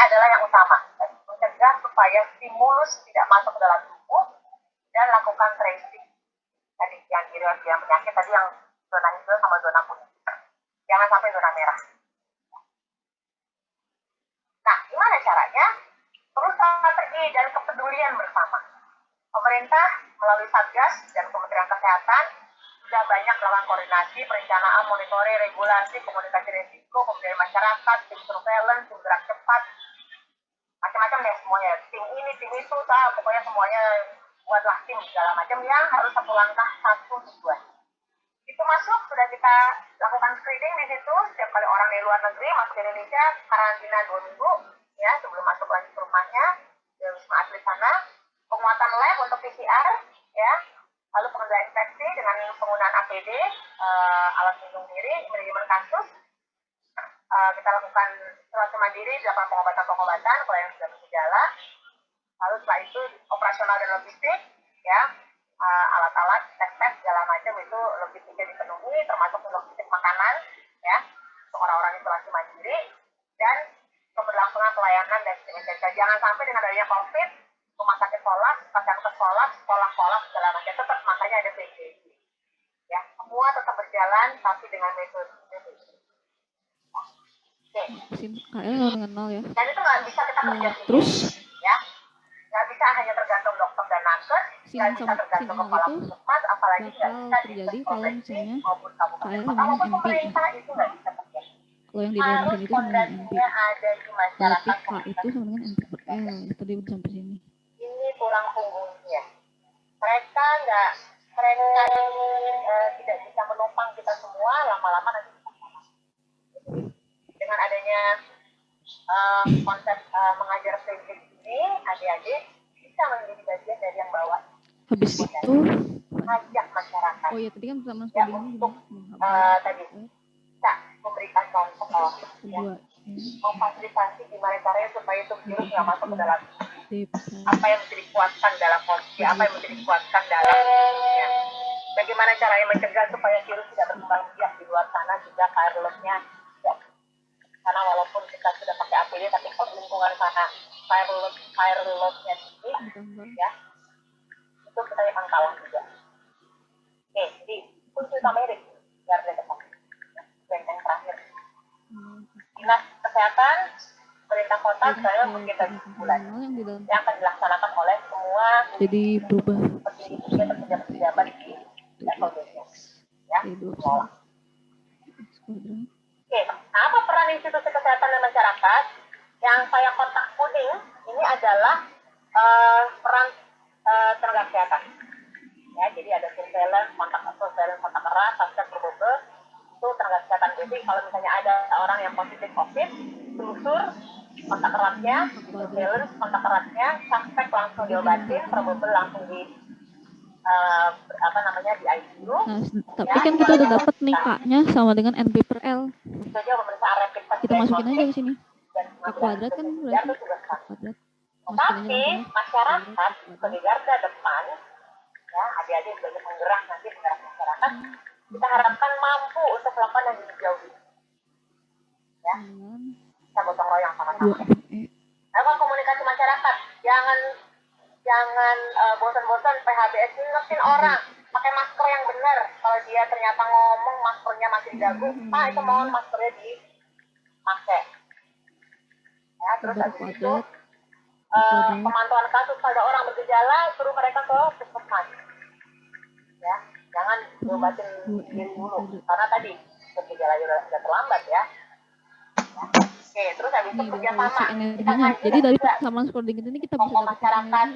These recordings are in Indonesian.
adalah yang utama, mencegah supaya stimulus tidak masuk ke dalam tubuh dan lakukan tracing. Tadi yang kira-kira penyakit tadi yang zona hijau sama zona kuning. Jangan sampai zona merah. Nah, gimana caranya? Perlu strategi dan kepedulian bersama. Pemerintah melalui Satgas dan Kementerian Kesehatan sudah banyak melakukan koordinasi, perencanaan, monitoring, regulasi, komunikasi risiko, pemberdayaan masyarakat, tim surveillance, tim gerak cepat, macam-macam ya semuanya. Tim ini, tim itu, pokoknya semuanya buatlah tim segala macam yang harus satu langkah, satu tujuan. Itu masuk, sudah kita lakukan screening di situ. Setiap kali orang dari luar negeri masuk ke Indonesia, karantina 2 minggu, ya sebelum masuk lagi ke rumahnya, di Wisma Atlet sana. Penguatan lab untuk PCR, ya. Lalu pengendalian infeksi dengan penggunaan APD, alat pelindung diri, manajemen kasus. Kita lakukan isolasi mandiri, dilakukan pengobatan kalau yang sudah bergejala. Lalu setelah itu operasional dan logistik, ya. Alat-alat, tes segala macam itu logistiknya dipenuhi, termasuk logistik makanan, ya, untuk orang-orang isolasi mandiri, dan keberlangsungan pelayanan dan sebagainya. Jangan sampai dengan adanya COVID, rumah sakit kolaps, pasien kolaps, sekolah kolaps, segala macam, tetap makanya ada PJJ. Ya, semua tetap berjalan, tapi dengan metode. Oke. KL mengenal ya. Dan itu nggak bisa kita kerja terus, ya. Nggak bisa hanya tergantung dokter dan nakes, nggak bisa tergantung kepala puskesmas, apalagi nggak bisa terjadi kalau misalnya kalau pemerintah itu nggak bisa kerja. Kalau yang di dalam mesin itu sama dengan NP. Ada di masyarakat. K itu sama dengan NP per L. Tadi udah sampai sini. Ini tulang punggungnya. Mereka tidak bisa menopang kita semua, lama-lama nanti dengan adanya konsep mengajar prinsip ini, adik-adik bisa menjadi bagian dari yang bawah. Habis itu ajak masyarakat. Oh iya, tadi kan sama ya, untuk tadi bisa memberikan contoh, ya, memfasilitasi gimana caranya supaya itu virus nggak masuk ke dalam apa yang mesti dikuatkan dalam kondisi, apa yang mesti dikuatkan dalam ya. Bagaimana caranya mencegah supaya virus tidak berkembang biak di luar sana juga fireless-nya ya. Karena walaupun kita sudah pakai APD tapi kalau lingkungan sana fireless-nya tinggi ya, itu kita akan kalah juga. Oke, jadi kunci utamanya dari garda depan. Yang terakhir, dinas kesehatan pemerintah kota saya mungkin dari bulan yang akan dilaksanakan oleh semua jadi berubah pejabat-pejabat di level desa ya. Oke, apa peran institusi kesehatan dan masyarakat? Yang saya kotak kuning ini adalah peran tenaga kesehatan. Ya, jadi ada surveillance, kontak erat, satgas probable, itu tenaga kesehatan. Jadi kalau misalnya ada orang yang positif COVID, telusur kontak eratnya, surveillance kontak eratnya, suspek langsung diobatin, probable langsung di di ICU. Nah, tapi ya, kan kita udah dapat nih K-nya sama dengan NP per L. Itu aja pemeriksaan rapid test. Kita masukin aja ke sini. K kuadrat kan berarti K kuadrat. Tapi masyarakat sebagai garda depan, ya adik-adik sebagai penggerak nanti penggerak masyarakat, kita harapkan mampu untuk melakukan yang jauh ini. Ya, kita gotong royong sama-sama. Lakukan komunikasi masyarakat, jangan bosan-bosan PHBS ingetin orang pakai masker yang benar. Kalau dia ternyata ngomong maskernya masih dagu, Pak itu mohon maskernya dipakai. Ya, terus habis itu pemantauan kasus pada orang bergejala, suruh mereka ke puskesmas. Ya, jangan diobatin diri dulu, karena tadi bergejala sudah terlambat ya. Oke, terus habis itu kerjasama. Jadi dari persamaan scrolling ini kita bisa dapat masyarakat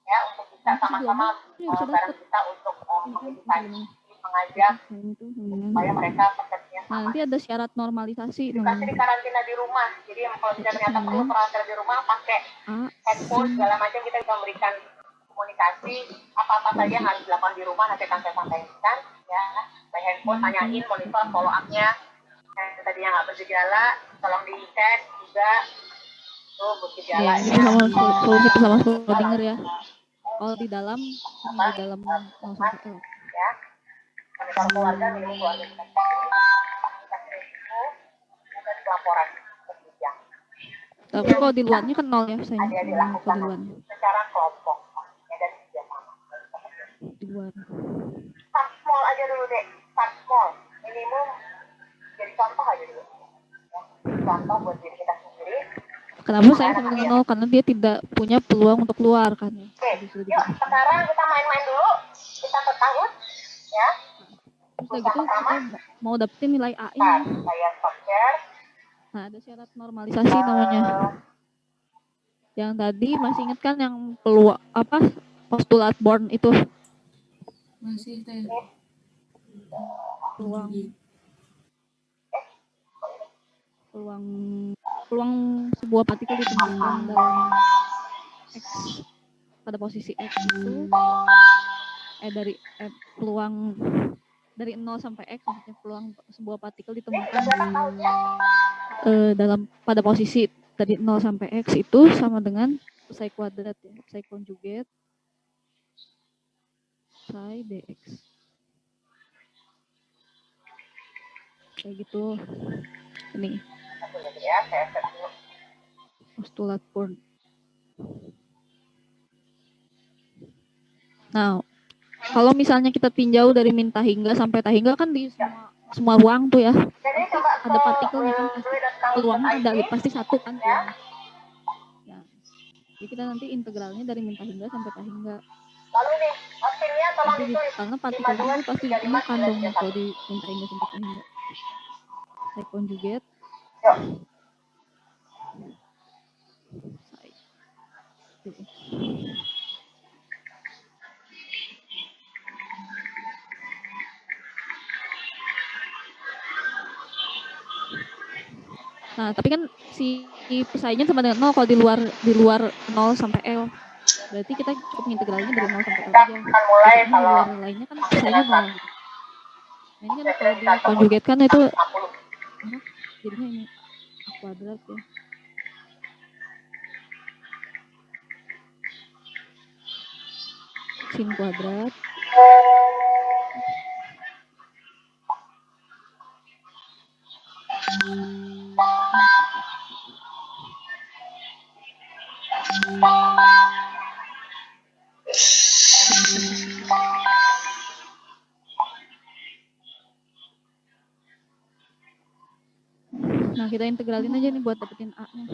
ya untuk bisa sama-sama bareng kita untuk mengedukasi, mengajak supaya mereka persepsinya sama. Nanti ada syarat normalisasi. Dikasih di karantina di rumah. Jadi kalau ternyata perlu karantina di rumah pakai handphone segala macam, kita bisa memberikan komunikasi apa-apa saja yang harus dilakukan di rumah, nanti akan saya sampaikan ya. By handphone tanyain, monitor follow up-nya. Yang tadinya nggak bergejala, tolong dicek juga. Tuh bergejala. Ini sama solusi bersama Schrödinger ya. Kalau di dalam langsung ke ya. Monitor keluarga, minum keluarga kita. Bukan pelaporan. Tapi kalau di luarnya kan nol ya, saya ada nol dilakukan kalau di luarnya. secara kelompok ya dan kerjasama. Di luar. Start small aja dulu deh, start small, minimum jadi contoh aja dulu. Ya. Contoh buat diri kita sendiri. Kenapa saya sama dengan nol? Karena dia tidak punya peluang untuk keluar kan. Oke, yuk sekarang kita main-main dulu. Kita ke tahun, ya. Terus udah gitu kita mau dapetin nilai AI. Saya stop share. Nah, ada syarat normalisasi namanya. Yang tadi masih ingat kan yang peluang apa postulat Born itu? Masih teh. Peluang sebuah partikel ditemukan dalam X pada posisi X itu peluang dari 0 sampai X, maksudnya peluang sebuah partikel ditemukan pada posisi dari 0 sampai X itu sama dengan psi kuadrat ya, psi konjugat psi dx. Kayak gitu. Ini postulat Born. Nah, kalau misalnya kita tinjau dari min hingga sampai hingga kan di semua ruang tuh ya, pasti ada partikelnya kan, pasti peluangnya ada gitu, pasti satu kan peluangnya. Ya. Jadi kita nanti integralnya dari min hingga sampai hingga. Lalu nih, hasilnya tolong ditulis. Karena partikelnya itu pasti ditemukan dong kalau di min hingga sampai hingga. Psi konjugat. Psi dx. Nah, tapi kan si psi-nya sama dengan 0 kalau di luar 0 sampai L. Berarti kita cukup integralnya dari 0 sampai L aja. Sisanya di luar lainnya kan psi-nya 0 gitu. Nah, ini kan kalau dikonjugatkan itu jadinya ini A kuadrat ya. Sin kuadrat. Nah, kita integralin aja nih buat dapetin A-nya.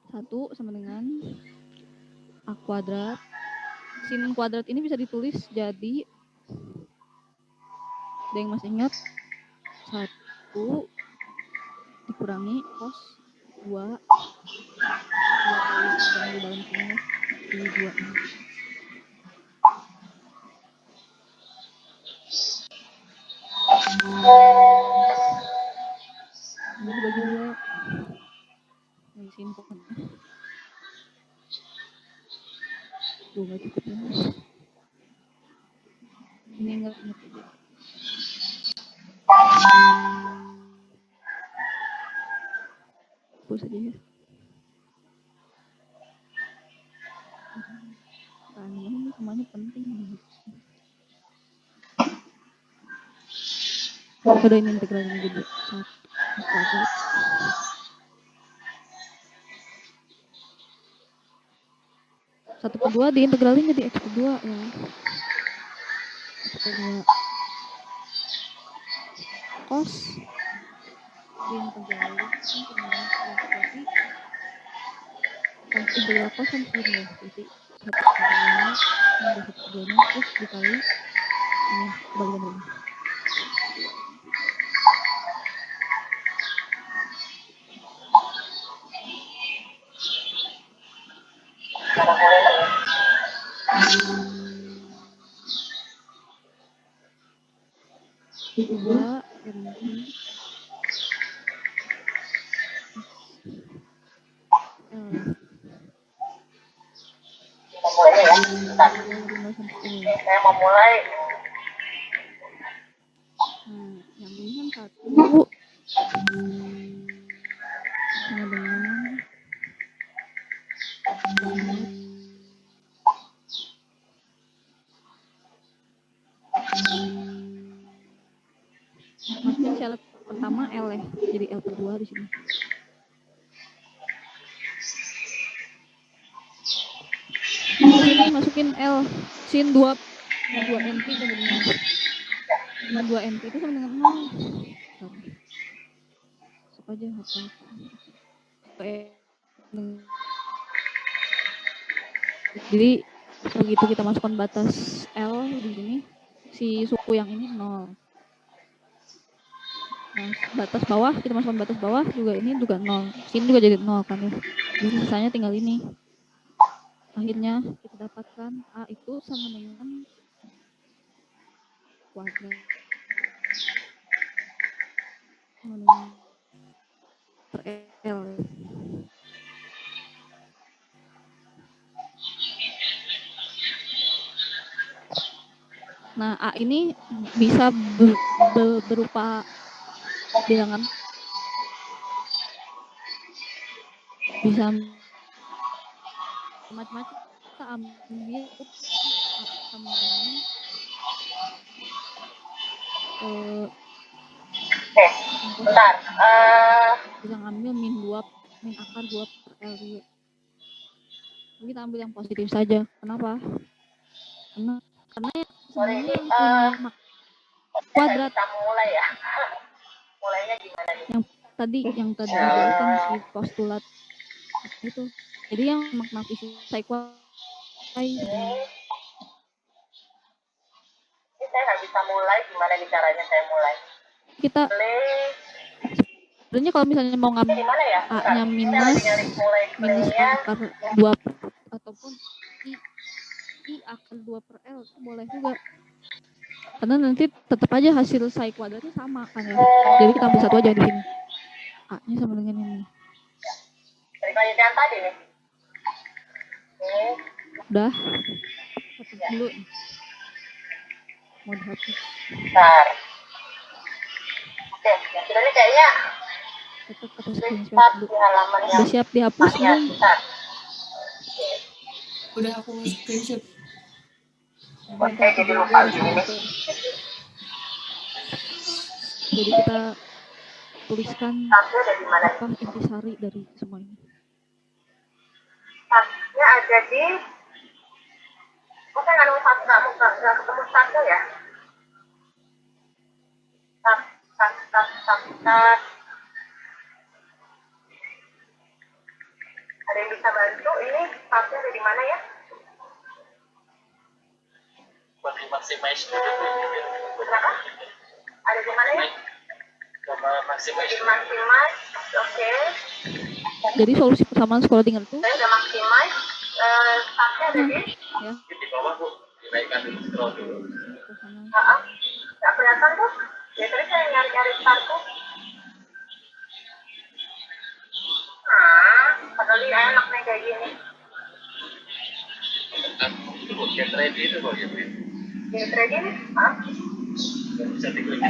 Satu sama dengan A kuadrat. Sin kuadrat ini bisa ditulis jadi, ada yang masih ingat? 1 dikurangi cos 2 kali yang di dalam sini ya, di 2 ini. Ini dibagi 2. Ini simpel kan. Nggak cukup ini. Ini enggak aja. Hapus aja ya. Nah, ini semuanya penting. Udah ini integralnya jadi 1 kuadrat. 1/2 diintegralin jadi x/2 ya. X/2 cos diintegralin semuanya ya, berarti cos integral cos kan sini ya, berarti 1/2 ini 1/2 terus dikali ini kebalikan dulu. Dua rinci Mulainya ya, bentar. Saya mau mulai. Nah, yang ini kan 1 sama dengan syarat pertama L ya, jadi L per 2 di sini. Terus ini masukin L sin 2 NT sama dengan sin 2 NT itu sama dengan 0. Masuk aja hafal. Jadi begitu kita masukkan batas L di sini, si suku yang ini 0. Nah, batas bawah, kita masukkan batas bawah juga ini juga 0. Sini juga jadi 0 kan ya. Jadi sisanya tinggal ini. Akhirnya kita dapatkan A itu sama dengan kuadrat. Sama dengan per L. Nah, A ini bisa berupa bilangan, bisa macam-macam. Kita ambil A sama dengan bentar. bisa ngambil min akar 2 per L juga. Kita ambil yang positif saja. Kenapa? Karena semuanya yang punya kuadrat. Kita mulai ya. Mulainya gimana nih? Yang tadi dijelaskan si postulat itu. Jadi yang makna fisik kuadrat. Ini saya nggak bisa mulai. Gimana nih caranya saya mulai? Kita sebenarnya kalau misalnya mau ngambil ya? A-nya minus akar 2 ataupun I akar 2 per L itu boleh juga. Karena nanti tetap aja hasil psi kuadratnya sama kan ya. Jadi kita ambil satu aja di sini. A-nya sama dengan ini. Dari penelitian tadi nih. Udah. Hapus dulu. Mau dihapus. Bentar. Oke, yang sudah nih kayaknya Tetap hapus screenshot dulu. di halaman yang Udah siap dihapus belum? Udah aku screenshot. Oke, jadi lupa gini nih. Jadi kita tuliskan apa intisari dari semua ini. Startnya ada di saya nggak ketemu startnya ya. Start. Ada yang bisa bantu? Ini startnya ada di mana ya? Buat maximize Kenapa? Ada di mana ya? maximize. Oke. Jadi solusi persamaan scrolling itu Saya udah maximize. Startnya ada di ya. Di bawah Bu, dinaikkan dulu, scroll dulu. Nggak kelihatan tuh. Ya tadi saya nyari start tuh. Padahal ini enak nih kayak gini. Itu Bu, get ready itu Bu, get ready. Get ready nih? Bisa diklik.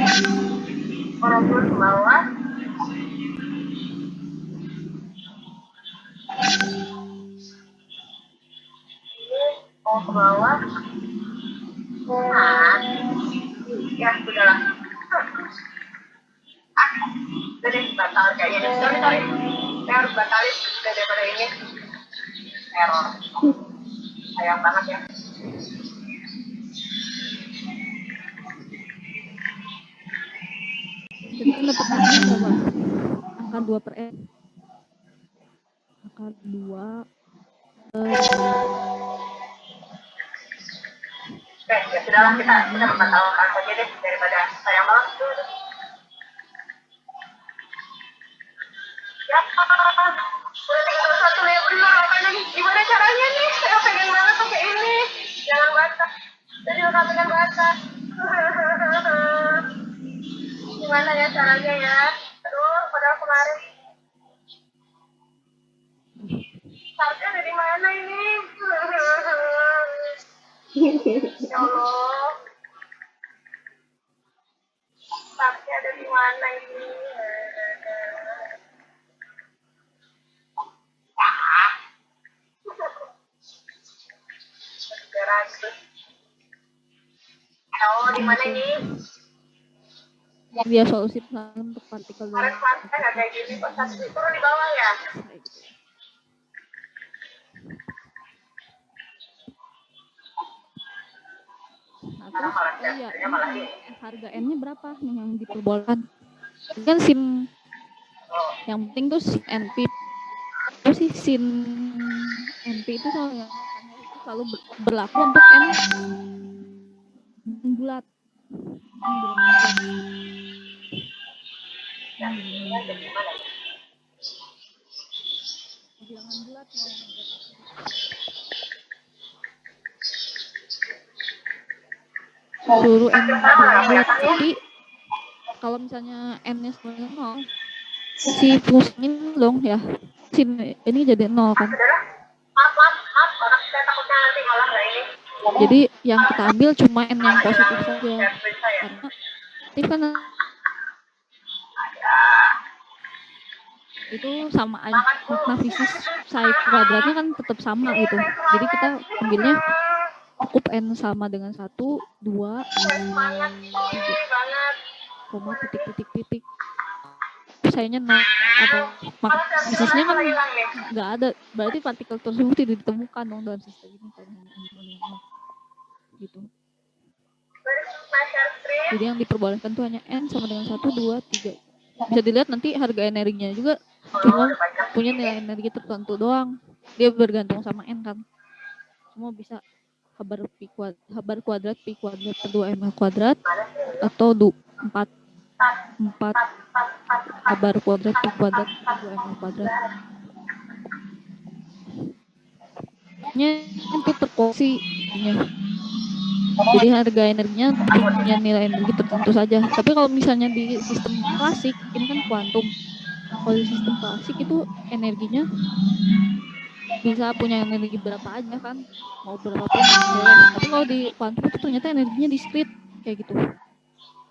Orang turun ke bawah. Ke bawah. Ya sudahlah. Udah deh, batal kayaknya nih. Sorry. Saya harus batalin daripada ini. Error. Sayang banget ya. Jadi kan dapat angka berapa? Angka 2 per L. Angka 2 Oke, ya sudahlah kita membatalkan saja deh daripada sayang banget itu. Ya, udah tinggal satu nih bener makanya nih gimana caranya nih? Saya pengen banget pakai ini. Jangan batas. Saya juga nggak pengen batas. Gimana ya caranya ya? Aduh, padahal kemarin startnya ada di mana ini? Ya Allah. Startnya ada di mana ini? Oh, di mana ini? dia solusi untuk partikel dalam Kemarin kelas kan nggak kayak gini kok, satu turun di bawah ya. kayak gitu. Nah Sekarang terus malah oh iya jadinya malah ini ini. harga N-nya berapa nih yang diperbolehkan? Ini kan SIM yang penting tuh SIM NP. Terus sih SIM NP itu selalu berlaku untuk N bulat. N bilangan bulat. Ya, ini jadi gimana ya? Bilangan bulat mau yang berapa? Suruh N bilangan bulat, tapi kalau misalnya N-nya sama dengan 0, si fungsinya dong ya. SIM ini jadi 0 kan. Saudara, maaf, orang saya takutnya nanti malah nggak ini. Jadi yang kita ambil cuma N yang positif saja. Catherine saya. Karena positif kan Ada. itu sama aja. Makna fisik psi kuadratnya kan tetap sama gitu. Jadi kita ambilnya cukup N sama dengan 1, 2, Semangat 3, banget. koma titik. Psinya 0 atau makna fisiknya kan Hilang nih. nggak ada. Berarti partikel tersebut tidak ditemukan dong dalam sistem ini kalau hanya N sama dengan 0. Gitu. Jadi yang diperbolehkan tuh hanya N sama dengan 1, 2, 3. Bisa dilihat nanti harga energinya juga cuma punya nilai energi tertentu doang. Dia bergantung sama N kan. Semua bisa habar kuadrat pi kuadrat per 2ml kuadrat atau 4 habar kuadrat pi kuadrat per 2ml kuadrat. Itu terkoreksinya. Jadi harga energinya punya nilai energi tertentu saja. Tapi kalau misalnya di sistem klasik, ini kan kuantum. Kalau di sistem klasik itu energinya bisa punya energi berapa aja kan, mau berapapun boleh. Tapi kalau di kuantum itu ternyata energinya discrete kayak gitu.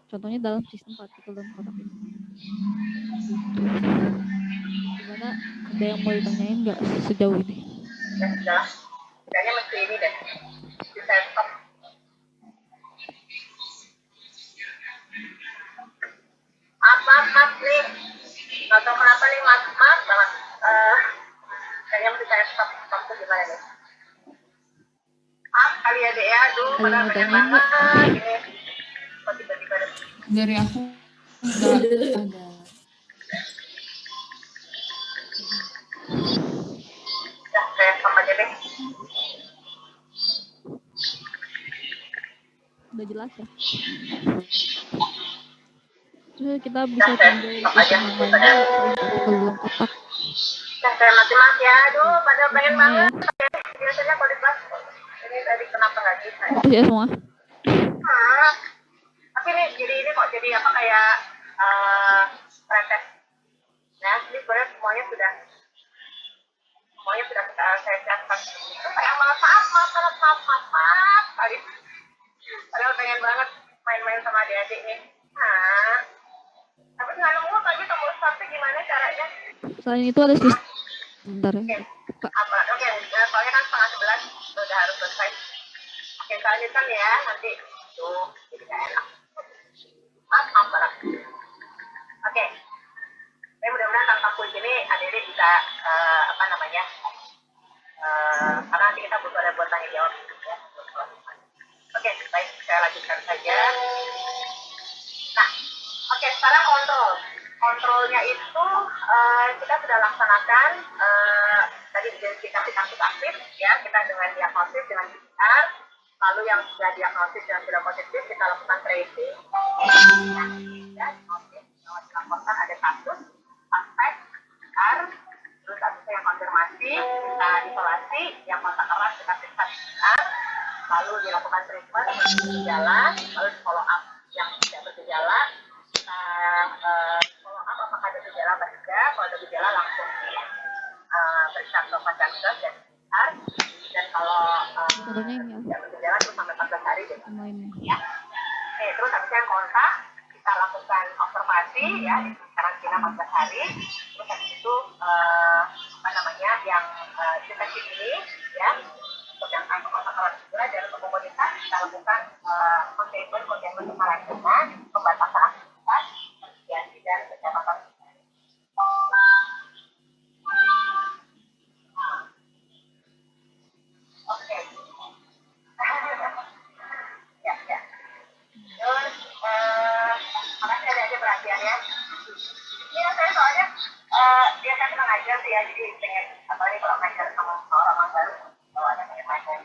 Contohnya dalam sistem partikel dan kotak ini. Gitu. Gimana? Ada yang mau ditanyain nggak sejauh ini? Sudah. Kayaknya mesti ini deh. Di setup. Maaf nih. Nggak tahu kenapa nih, maaf banget. Kayaknya mesti saya stop tuh gimana nih? Maaf kali ya deh ya, aduh, Ada yang padahal mau pengen tanyain nggak? banget ini. Kok tiba-tiba deh. Dari aku nggak ada. Ya, saya stop aja deh. Udah jelas ya? Terus kita bisa tinggal di sistem yang lainnya selain partikel dalam kotak. Ya, saya maaf ya, aduh, padahal pengen Semua ya. banget. Biasanya kalau di kelas ini tadi kenapa nggak bisa? Itu ya semua. Tapi ini kok jadi apa kayak pretes ya, ini sebenarnya semuanya sudah saya siapkan. Itu kayak maaf kali. Padahal pengen banget main-main sama adik-adik nih. Tapi nggak nemu lagi tombol startnya gimana caranya? Selain itu ada sistem. Bentar ya. Buka. Oke, soalnya kan 10:30 udah harus selesai. Oke, selanjutnya ya, nanti tuh jadi nggak enak. Maaf banget. Oke. Tapi mudah-mudahan tanpa kuis ini adik-adik bisa karena nanti kita butuh ada buat tanya jawab ya. Oke, baik, saya lanjutkan saja. Nah, oke, sekarang kontrolnya itu kita sudah laksanakan tadi identifikasi kasus aktif ya, kita dengan diagnosis dengan PCR, lalu yang sudah diagnosis dan sudah positif kita lakukan tracing ya, diagnosis dilaporkan ada kasus aspek PCR, terus kasusnya yang konfirmasi kita isolasi, yang kontak erat kita periksa PCR, lalu dilakukan treatment bergejala, lalu follow up yang tidak bergejala, kita follow up apakah ada gejala atau tidak. Kalau ada gejala langsung periksa ke vaskes dan PCR, dan kalau Contohnya ini ya. tidak bergejala terus sampai 14 hari deh. Yang lainnya. Ya. Terus habisnya yang kontak kita lakukan observasi ya, di karantina 14 hari. Terus habis itu yang deteksi ini ya, untuk yang kontak erat juga dan komunitas kita lakukan containment karantina, pembatasan aktivitas jadi pengen apalagi kalau ngajar sama orang baru kalau ada pengen ngajar.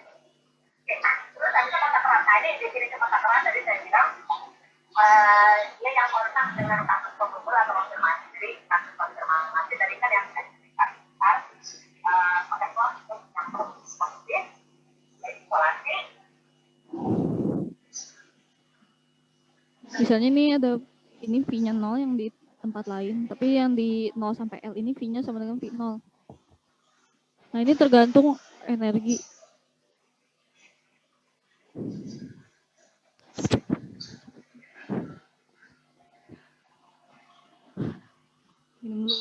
Oke, nah terus habis itu kontak erat. Nah ini definisi kontak erat tadi saya bilang dia yang kontak dengan kasus penggugur atau konfirmasi. Jadi kasus konfirmasi tadi kan yang saya ceritakan kontak erat untuk yang positif, isolasi. Misalnya nih ada ini V-nya 0 yang di tempat lain, tapi yang di 0 sampai L ini V-nya sama dengan V0. Nah ini tergantung energi. Minum dulu.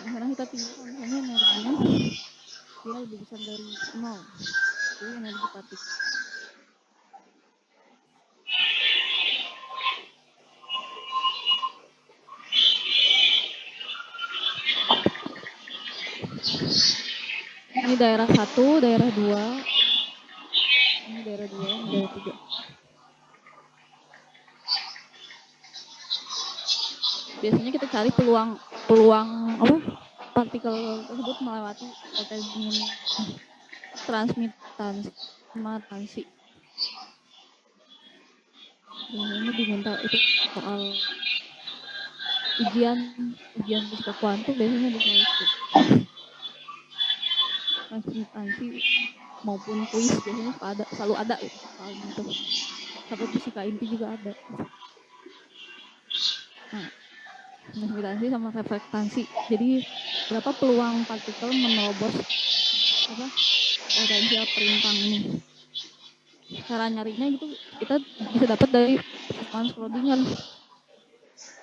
Karena kita tinggal kalau misalnya energinya dia lebih besar dari 0. Jadi energi partik. Ini daerah 1, daerah 2. Ini daerah 2, ini daerah 3. Biasanya kita cari peluang apa? Partikel tersebut melewati potensi transmitansi sama transi. Biasanya diminta itu soal ujian fisika kuantum biasanya ada soal itu. Transmitansi maupun kuis biasanya selalu ada itu soal itu. Sampai fisika inti juga ada. Nah, transmitansi sama reflektansi. Jadi berapa peluang partikel menerobos potensial perimpang ini? Cara nyarinya gitu kita bisa dapat dari persamaan Schrödinger.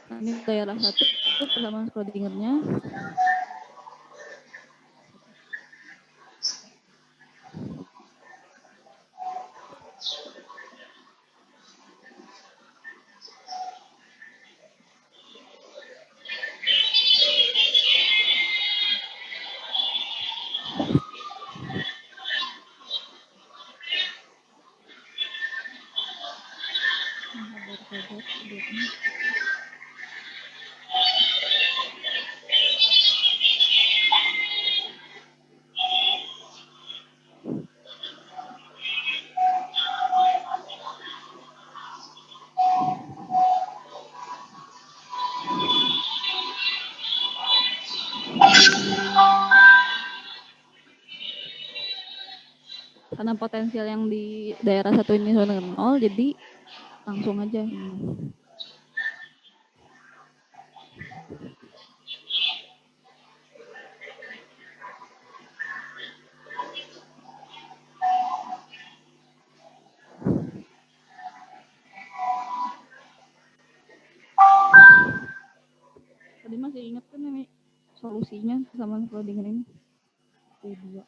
Nah, ini daerah 1 persamaan Schrödingernya. Karena potensial yang di daerah 1 ini sama dengan 0, jadi langsung aja. Tadi masih ingat kan ini solusinya sama Schrödinger ini? T2.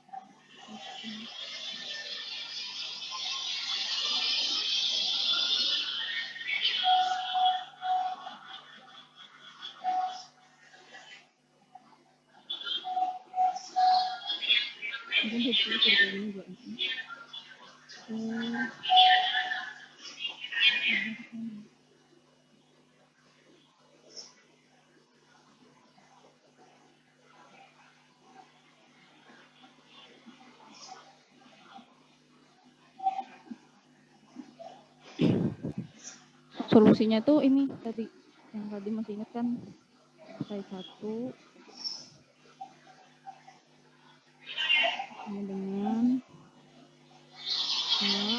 Mungkin saya pilih ini juga. solusinya tuh ini tadi yang tadi masih ingat kan, slide 1 sama dengan A,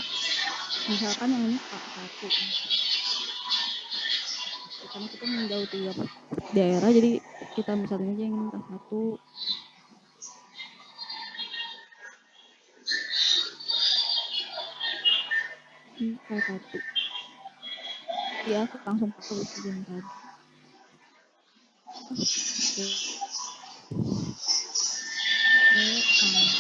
misalkan yang ini K1 karena kita meninjau 3 daerah, jadi kita misalnya aja yang K1 ini K1 ya, langsung pakai yang tadi. Oke. Pangkat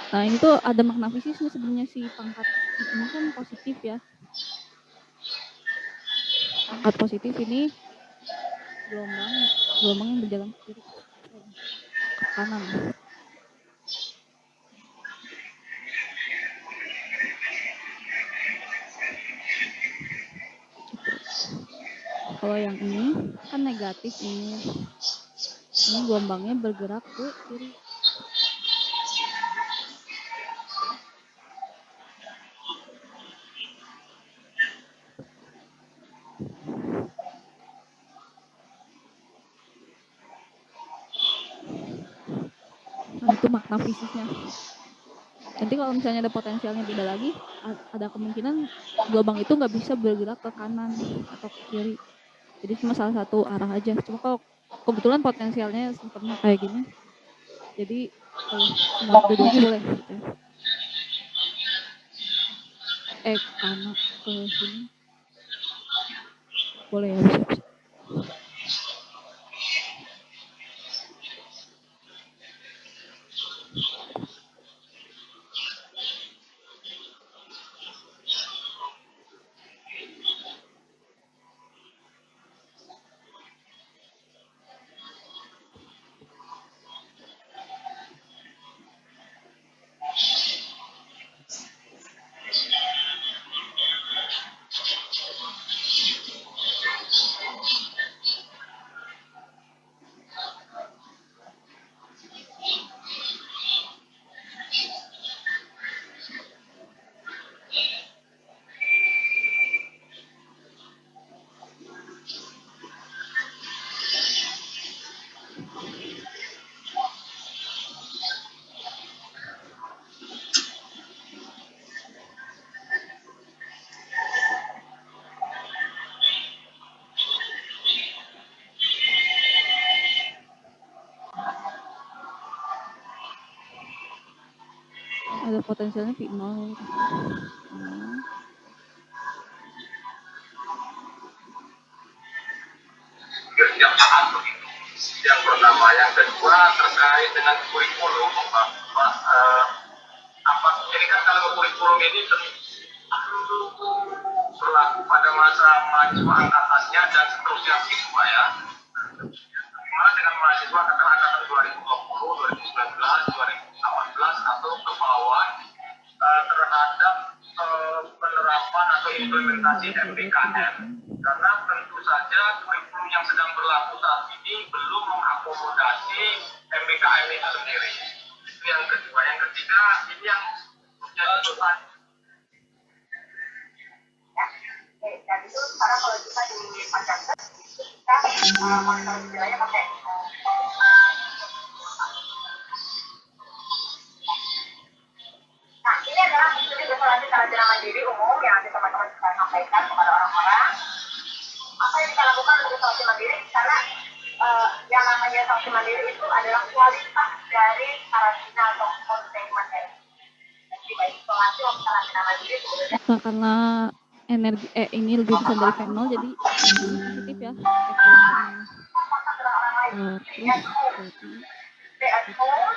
Nah, ini tuh ada makna fisisnya sebenarnya, si pangkat ini kan positif ya. Pangkat positif ini gelombang yang berjalan ke kiri, ke kanan. Gitu. Kalau yang ini kan negatif ini ya. Ini gelombangnya bergerak ke kiri. Nah, itu makna fisisnya. Nanti kalau misalnya ada potensialnya beda lagi, ada kemungkinan gelombang itu nggak bisa bergerak ke kanan atau ke kiri. Jadi cuma salah satu arah aja. Cuma kalau kebetulan potensialnya sistemnya kayak gini, jadi semua dua-duanya boleh gitu ya. Kanan ke sini boleh ya, bisa. Ada potensialnya P0. Yang pertama, yang kedua terkait dengan kurikulum, ini kan kalau kurikulum ini berlaku pada masa mahasiswa angkatannya dan seterusnya siswa ya. Gimana dengan mahasiswa angkatan 2020, 2019, 2018 atau ke bawah terhadap penerapan atau implementasi MBKM, karena tentu saja kurikulum yang sedang berlaku saat ini belum mengakomodasi MBKM itu sendiri. Itu yang kedua. Yang ketiga, ini yang menjadi beban. Dan itu sekarang kalau kita di Pancasila, kita monitor istilahnya pakai Nah, ini adalah studi isolasi karantina mandiri umum yang nanti teman-teman bisa sampaikan kepada orang-orang. Apa yang kita lakukan untuk isolasi mandiri? Karena yang namanya isolasi mandiri itu adalah kualitas dari karantina atau containment. Jadi baik isolasi maupun karantina mandiri sebenarnya. Nah, karena energi ini lebih besar dari P0, jadi positif ya. Terus stay at home,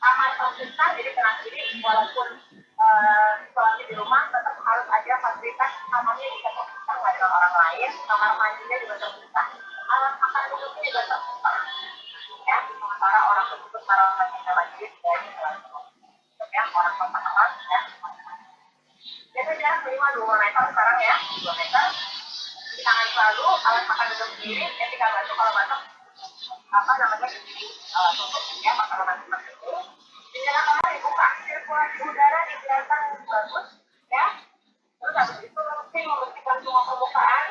aman konsisten, jadi tenang diri, walaupun isolasi di rumah tetap harus ada fasilitas kamarnya juga terpisah nggak dengan orang lain, kamar mandinya juga terpisah, alat makan minumnya juga terpisah, ya sementara orang tersebut karantina mandiri dari ya orang teman-teman ya. Jadi jarak minimal 2 meter sekarang ya, 2 meter. Cuci tangan selalu, alat makan minum sendiri, ketika batuk kalau batuk tutup ya makanan seperti ini. Jendela kamar dibuka, sirkulasi udara dibiarkan bagus ya. Terus habis itu mungkin membersihkan semua permukaan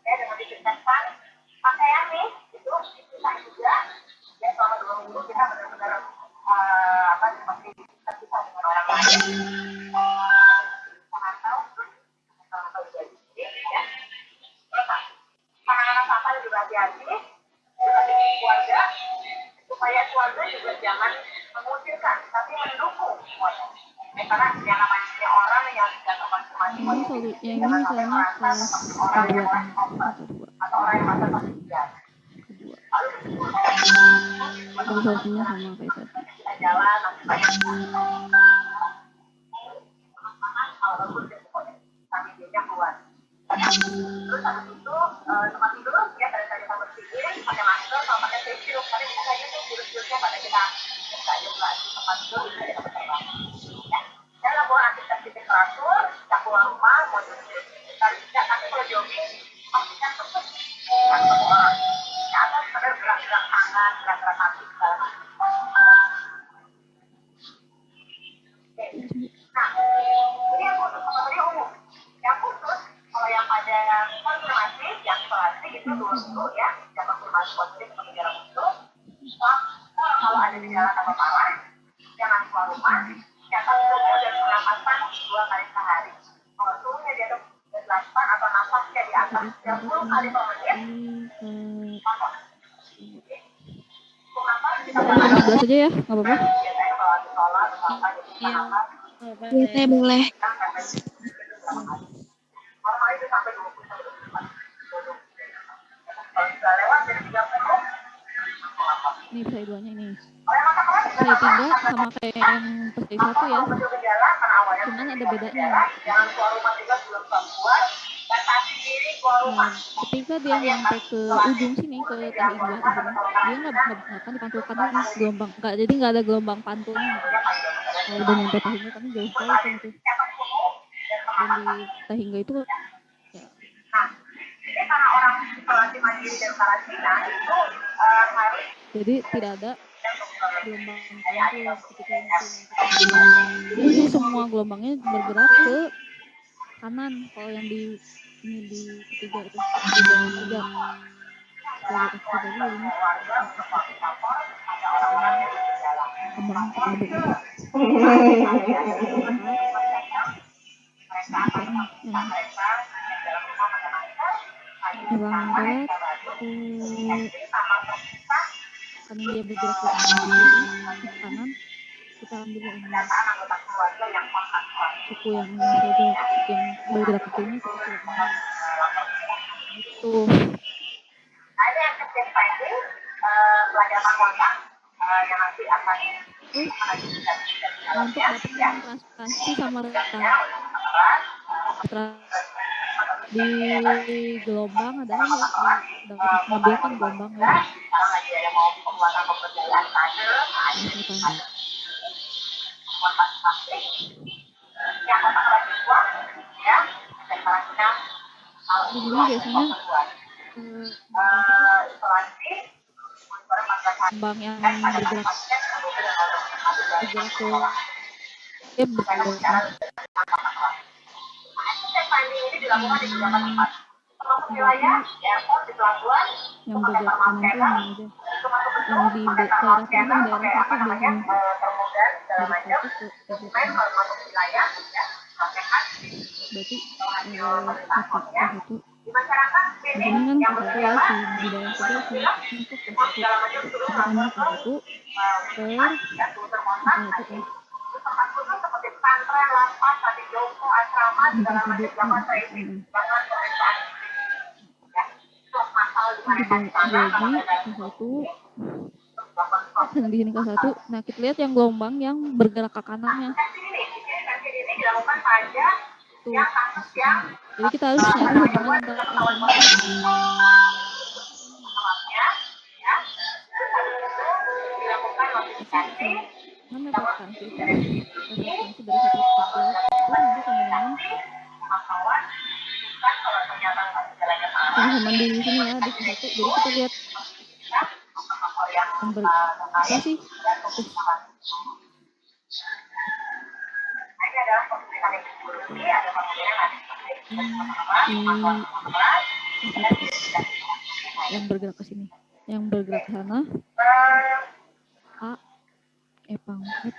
ya dengan disinfektan. Pakaian nih itu dipisah juga ya selama 2 minggu kita benar-benar seperti terpisah dengan orang lain. Memantau ya. Penanganan sampah juga hati-hati juga dengan keluarga supaya keluarga juga jangan mengusirkan tapi mendukung keluarga. Karena yang namanya orang yang tidak termasuk Ini yang ini misalnya kelas kedua atau orang yang merasa tertinggal. solusinya sama kayak tadi. Kita jalan nanti banyak kalau bagus ya pokoknya kami diajak keluar. Terus habis itu tempat tidur ya dari tadi kita bersihin pakai masker sama pakai face shield karena biasanya tuh virus-virusnya pada kita buka juga di tempat tidur bisa kita terbang. Ya. Dan lakukan aktivitas teratur, kita keluar rumah mau jogging, tidak tapi kalau jogging pastikan tetap orang. Ya atau sekedar gerak-gerak tangan, gerak-gerak kaki segala macam. Nah, ini yang khusus sebenarnya umum. Yang khusus kalau yang ada konfirmasi, yang isolasi itu dulu ya, yang konfirmasi positif atau gejala muncul. Kalau ada gejala tambah parah, jangan keluar rumah. Catat suhu dan pernapasan 2 kali sehari. Kalau suhunya di atas 38 atau nafasnya di atas 30 kali per menit, apa? Sebelah saja ya, nggak apa-apa. Biasanya kalau habis sholat atau apa, jadi Iya. nafas. Iya, teh boleh. Normal itu sampai 20 sampai 24. Kalau sudah lewat dari 30, Ini saya duanya ini. oleh mata kelas juga Saya sama. 3 sama kayak yang pas saya 1 ya. Muncul gejala karena awalnya Cuman ada bedanya. gejala, jangan keluar rumah juga sebelum keluar, batasi diri keluar rumah. Nah, ketika dia nyampe ke ujung sini ke THI 2 ujung, dia nggak akan dipantulkan lagi gelombang, nggak, jadi nggak ada gelombang pantulnya. Kalau udah nyampe Tahingga kan jauh sekali kan itu. Dan di Tahingga itu ya, Nah, jadi karena orang isolasi mandiri dan karantina itu harus jadi tidak ada gelombang pantul ketika itu. Jadi semua gelombangnya bergerak ke kanan. Kalau yang di ini di ketiga itu tiga sebagai F3 dulu ini kembang terlalu yang barat karena dia bergerak ke kanan, kita ambil yang suku yang ini saja, yang bergerak ke kiri kita tidak ambil gitu. ada yang terjadi finding pelajaran kontak yang nanti akan Untuk dapatkan transparansi sama di gelombang adalah ya dapat mengambilkan gelombang ya. sekarang lagi ada mau pembuatan pemberdayaan kader, yang kontak mahasiswa ya, dan karantina Di sini biasanya isolasi gelombang yang bergerak ke dia bergerak finding ini dilakukan di beberapa tempat. Termasuk wilayah airport di pelabuhan, yang bergerak kanan itu yang aja yang di daerah itu kan daerah satu biasanya permudah segala macam. Dokumen kalau masuk wilayah ya, sehat. berarti satu Di masyarakat di sini kan yang satu ya si di daerah itu si masuk segala macam suruh satu lapor per ya, filter kontak. satu Tempat khusus seperti pesantren, lapas, tadi joko, asrama, segala macam jangan tracing, jangan pemeriksaan. Ya, stok masal di mana jadi satu di sini ke satu. Nah kita lihat yang gelombang yang bergerak ke kanannya ini dilakukan saja tuh. yang kasus yang Jadi kita harus nyari hubungan antara ya, ya. Dilakukan notifikasi mana referensi itu referensi dari satu tiga itu nanti sama dengan pemantauan kan kalau ternyata gejalanya parah sama di sini ya di satu. Jadi kita lihat apa sih? Nah, ini adalah posisi biologi, ada pemilihan Yang bergerak ke sini, yang bergerak ke sana. A, pangkat I.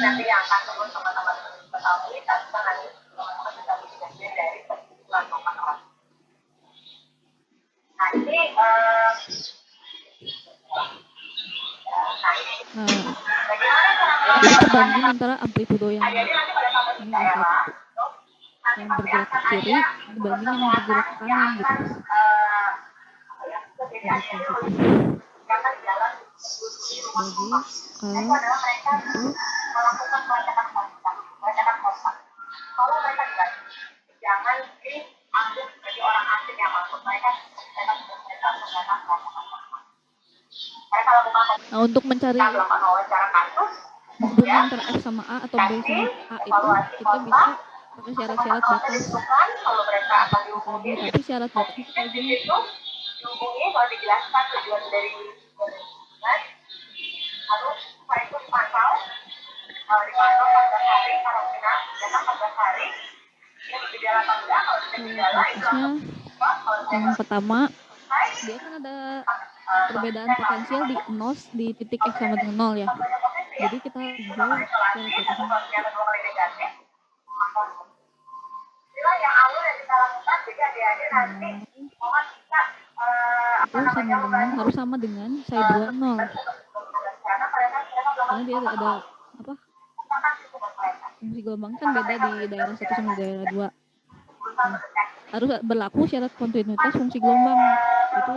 Nanti yang akan teman-teman ketahui, tapi nanti teman-teman bisa belajar dari teman-teman. Nah, ini jadi perbandingan antara amplitudo yang ini A1 yang bergerak ke kiri dibanding yang bergerak ke kanan gitu. Bagi kalau itu melakukan pelacakan kontak. Kalau mereka dibagi, jangan diambil sebagai orang asing yang masuk. Mereka menggunakan mereka lakukan nah, untuk mencari melakukan wawancara kasus, hubungan antara F sama A atau B sama A itu kita bisa pakai syarat-syarat batas kalau mereka akan dihubungi, tapi syarat batasnya itu kayak gini. Dihubungi kalau dijelaskan tujuan dari harus setelah itu dipantau 14 hari karantina datang 14 hari ini bergejala atau enggak kalau bergejala itu yang pertama dia kan ada perbedaan potensial di di titik X sama dengan 0 ya, jadi kita buat syarat batasnya yang awal yang kita lakukan jadi adik-adik nanti mohon kita itu harus sama dengan psi 2 0 karena dia ada apa fungsi gelombang kan beda di daerah 1 sama di daerah 2. Nah, harus berlaku syarat kontinuitas fungsi gelombang itu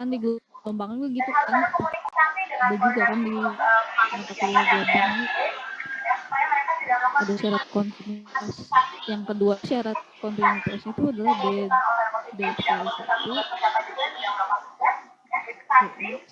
kan di gelombang itu gitu kan ada juga kan di mata kuliah gelombang ini ada syarat kontinuitas. Yang kedua syarat kontinuitas itu adalah D psi 1 dx